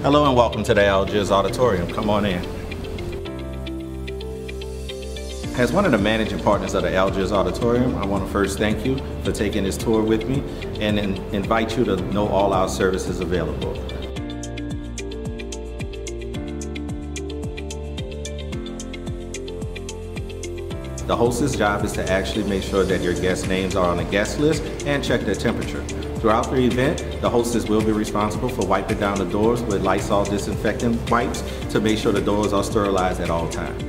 Hello and welcome to the Algiers Auditorium. Come on in. As one of the managing partners of the Algiers Auditorium, I want to first thank you for taking this tour with me and invite you to know all our services available. The host's job is to actually make sure that your guest names are on the guest list and check their temperature. Throughout the event, the hostess will be responsible for wiping down the doors with Lysol disinfectant wipes to make sure the doors are sterilized at all times.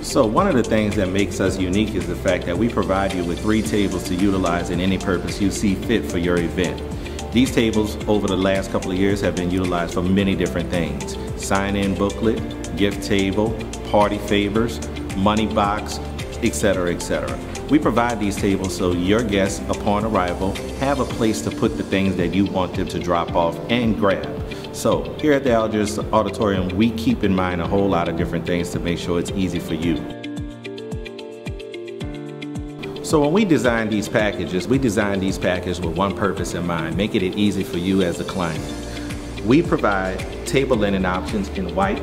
So one of the things that makes us unique is the fact that we provide you with 3 tables to utilize in any purpose you see fit for your event. These tables over the last couple of years have been utilized for many different things. Sign-in booklet, gift table, party favors, money box, etc., etc. We provide these tables so your guests, upon arrival, have a place to put the things that you want them to drop off and grab. So here at the Algiers Auditorium, we keep in mind a whole lot of different things to make sure it's easy for you. So when we design these packages with one purpose in mind, making it easy for you as a client. We provide table linen options in white,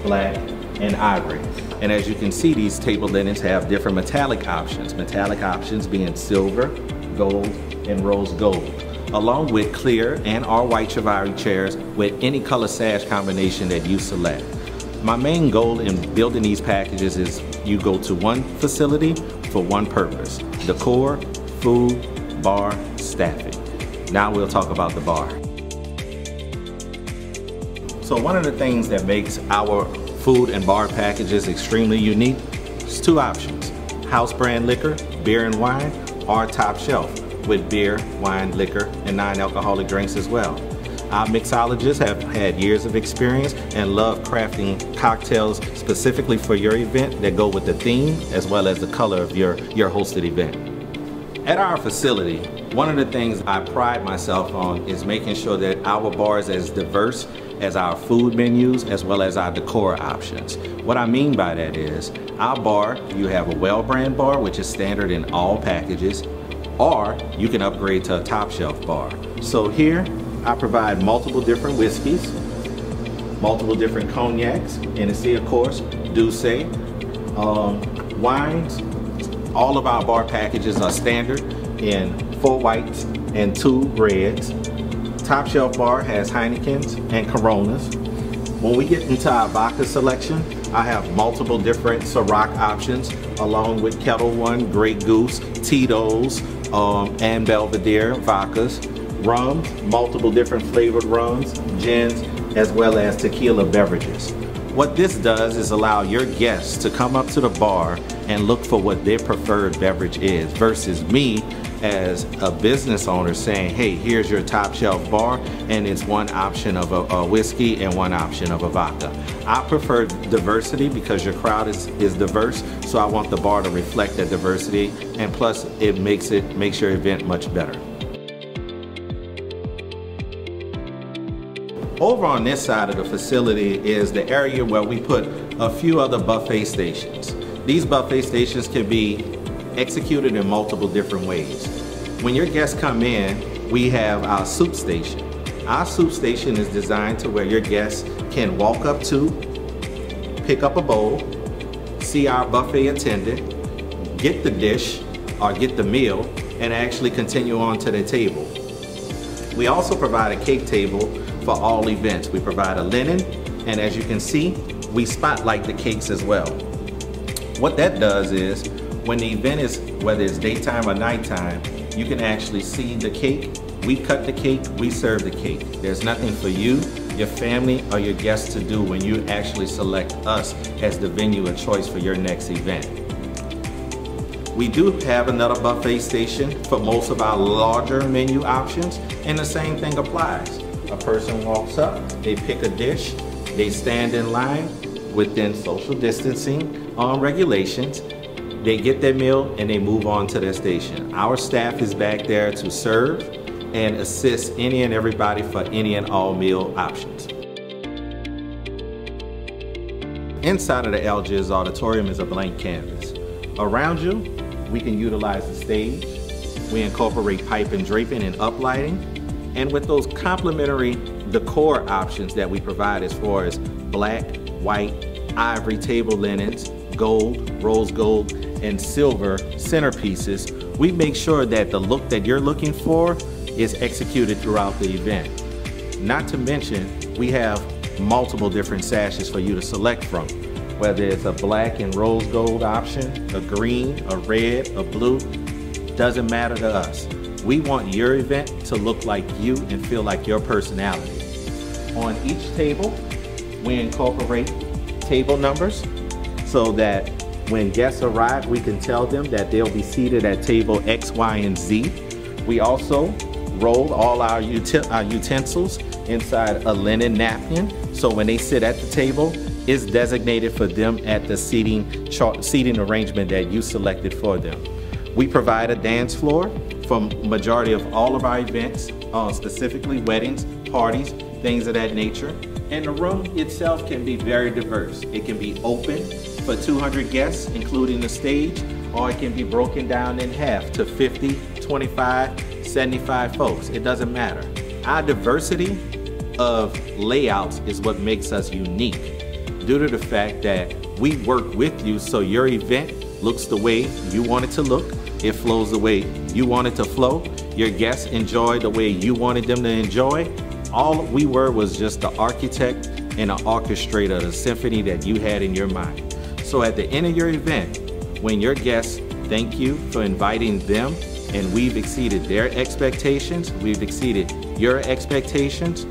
black, and ivory. And as you can see, these table linens have different metallic options being silver, gold, and rose gold, along with clear and or white Chivari chairs with any color sash combination that you select. My main goal in building these packages is you go to one facility for one purpose: decor, food, bar, staffing. Now we'll talk about the bar. So one of the things that makes our food and bar packages extremely unique is 2 options: house brand liquor, beer and wine, or top shelf with beer, wine, liquor, and non-alcoholic drinks as well. Our mixologists have had years of experience and love crafting cocktails specifically for your event that go with the theme as well as the color of your hosted event. At our facility, one of the things I pride myself on is making sure that our bar is as diverse as our food menus as well as our decor options. What I mean by that is, our bar, you have a well brand bar, which is standard in all packages, or you can upgrade to a top shelf bar. So here, I provide multiple different whiskeys, multiple different cognacs, Hennessy of course, Douce, wines. All of our bar packages are standard in 4 whites and 2 reds. Top shelf bar has Heinekens and Coronas. When we get into our vodka selection, I have multiple different Ciroc options along with Kettle One, Grey Goose, Tito's, and Belvedere vodkas. Rums, multiple different flavored rums, gins, as well as tequila beverages. What this does is allow your guests to come up to the bar and look for what their preferred beverage is versus me as a business owner saying, hey, here's your top shelf bar and it's one option of a whiskey and one option of a vodka. I prefer diversity because your crowd is diverse, so I want the bar to reflect that diversity, and plus it makes your event much better. Over on this side of the facility is the area where we put a few other buffet stations. These buffet stations can be executed in multiple different ways. When your guests come in, we have our soup station. Our soup station is designed to where your guests can walk up to, pick up a bowl, see our buffet attendant, get the dish or get the meal, and actually continue on to the table. We also provide a cake table for all events. We provide a linen, and as you can see, we spotlight the cakes as well. What that does is, when the event is, whether it's daytime or nighttime, you can actually see the cake. We cut the cake, we serve the cake. There's nothing for you, your family, or your guests to do when you actually select us as the venue of choice for your next event. We do have another buffet station for most of our larger menu options, and the same thing applies. A person walks up, they pick a dish, they stand in line within social distancing regulations, they get their meal and they move on to their station. Our staff is back there to serve and assist any and everybody for any and all meal options. Inside of the Algiers Auditorium is a blank canvas. Around you, we can utilize the stage. We incorporate pipe and draping and uplighting. And with those complimentary decor options that we provide as far as black, white, ivory table linens, gold, rose gold, and silver centerpieces, we make sure that the look that you're looking for is executed throughout the event. Not to mention, we have multiple different sashes for you to select from, whether it's a black and rose gold option, a green, a red, a blue, doesn't matter to us. We want your event to look like you and feel like your personality. On each table, we incorporate table numbers so that when guests arrive, we can tell them that they'll be seated at table X, Y, and Z. We also roll all our utensils inside a linen napkin, so when they sit at the table, it's designated for them at the seating arrangement that you selected for them. We provide a dance floor for majority of all of our events, specifically weddings, parties, things of that nature. And the room itself can be very diverse. It can be open for 200 guests, including the stage, or it can be broken down in half to 50, 25, 75 folks. It doesn't matter. Our diversity of layouts is what makes us unique, due to the fact that we work with you so your event looks the way you want it to look, it flows the way you want it to flow, your guests enjoy the way you wanted them to enjoy. All we were was just the architect and an orchestrator of the symphony that you had in your mind. So at the end of your event, when your guests thank you for inviting them and we've exceeded their expectations, we've exceeded your expectations,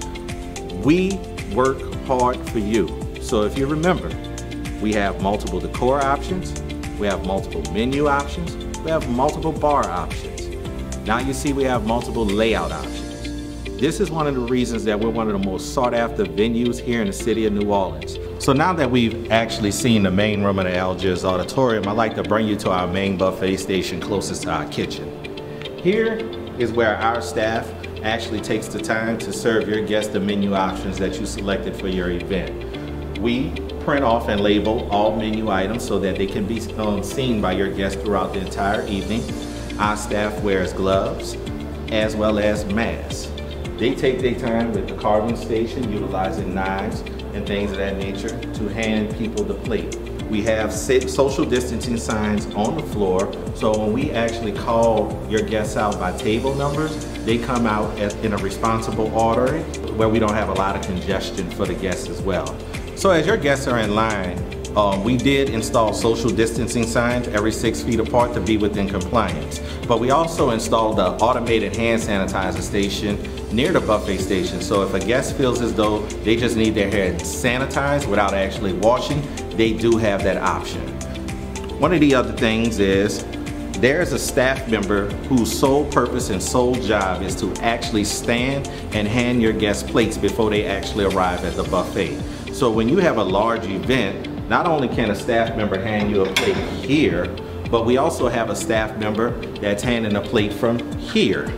we work hard for you. So if you remember, we have multiple decor options, we have multiple menu options, we have multiple bar options. Now you see we have multiple layout options. This is one of the reasons that we're one of the most sought after venues here in the city of New Orleans. So now that we've actually seen the main room of the Algiers Auditorium, I'd like to bring you to our main buffet station closest to our kitchen. Here is where our staff actually takes the time to serve your guests the menu options that you selected for your event. We print off and label all menu items so that they can be seen by your guests throughout the entire evening. Our staff wears gloves as well as masks. They take their time with the carving station, utilizing knives and things of that nature to hand people the plate. We have social distancing signs on the floor, so when we actually call your guests out by table numbers, they come out in a responsible order where we don't have a lot of congestion for the guests as well. So as your guests are in line, we did install social distancing signs every 6 feet apart to be within compliance. But we also installed the automated hand sanitizer station near the buffet station. So if a guest feels as though they just need their hands sanitized without actually washing, they do have that option. One of the other things is there's a staff member whose sole purpose and sole job is to actually stand and hand your guests plates before they actually arrive at the buffet. So when you have a large event, not only can a staff member hand you a plate here, but we also have a staff member that's handing a plate from here.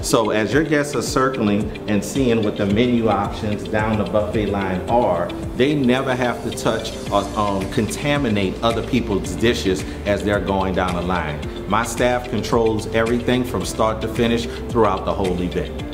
So as your guests are circling and seeing what the menu options down the buffet line are, they never have to touch or contaminate other people's dishes as they're going down the line. My staff controls everything from start to finish throughout the whole event.